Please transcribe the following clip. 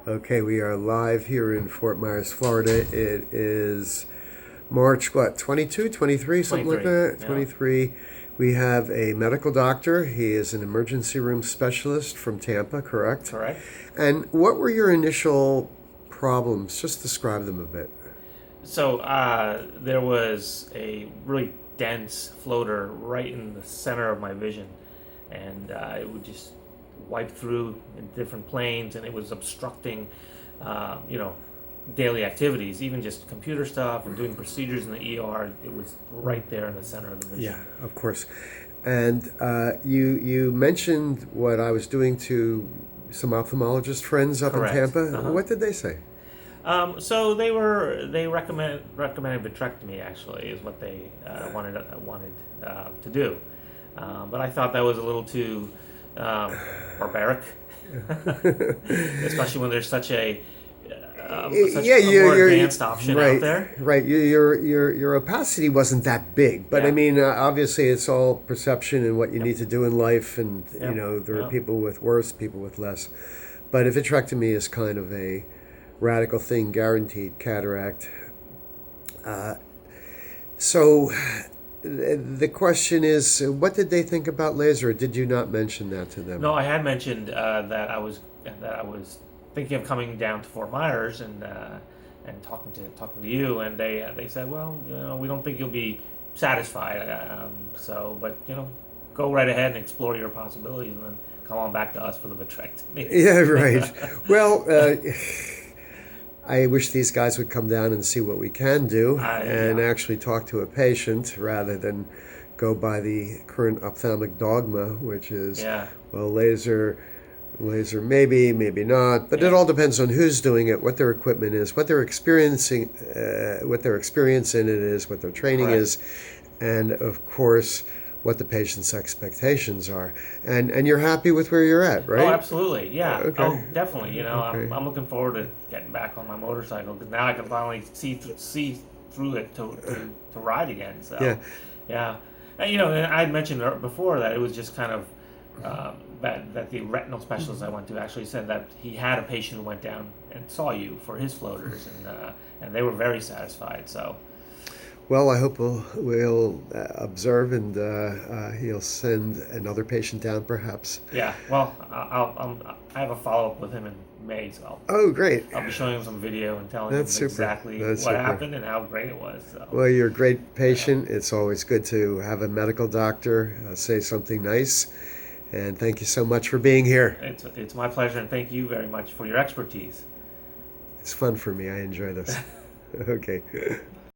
Okay, we are live here in Fort Myers, Florida. It is March, what, 22, 23, something like 23. that? Yeah. 23. We have a medical doctor. He is an emergency room specialist from Tampa, correct? Correct. And what were your initial problems? Just describe them a bit. So there was a really dense floater right in the center of my vision, and it would just wipe through in different planes, and it was obstructing, you know, daily activities, even just computer stuff and doing procedures in the ER. It was right there in the center of the vision. Yeah, of course. And you mentioned what I was doing to some ophthalmologist friends up in Correct. Tampa. What did they say? So they recommended vitrectomy, actually is what they wanted to do, but I thought that was a little too barbaric, especially when there's such Yeah, a more you're advanced option right, out there. right. Your opacity wasn't that big, but I Yeah. mean, obviously, it's all perception and what you need to do in life, and you Yep. know, there are Yep. people with worse, people with less. But a vitrectomy is kind of a radical thing, guaranteed cataract. So the question is, what did they think about laser? Or did you not mention that to them? No, I had mentioned that I was thinking of coming down to Fort Myers and talking to you, and they said, well, you know, we don't think you'll be satisfied. But you know, go right ahead and explore your possibilities, and then come on back to us for the vitrectomy. Yeah, right. Well, I wish these guys would come down and see what we can do and Yeah. actually talk to a patient rather than go by the current ophthalmic dogma, which is, Yeah. well, laser maybe, maybe not, but it Yeah. all depends on who's doing it, what their equipment is, what their experience in it is, what their training Correct. is, and of course, what the patient's expectations are. And you're happy with where you're at, Oh, right? absolutely. Yeah. Okay. Oh, definitely. You know, Okay. I'm looking forward to getting back on my motorcycle because now I can finally see through it to ride again. So, Yeah. yeah. And, you know, and I had mentioned before that it was just kind of that the retinal specialist I went to actually said that he had a patient who went down and saw you for his floaters, and they were very satisfied. So, Well, I hope we'll observe and he'll send another patient down, perhaps. yeah. Well, I have a follow up with him in May, so Oh, great. I'll be showing him some video and telling him That's super. exactly That's what super. happened and how great it was. So, Well, you're a great patient. It's always good to have a medical doctor say something nice. And thank you so much for being here. it's my pleasure, and thank you very much for your expertise. It's fun for me. I enjoy this. Okay.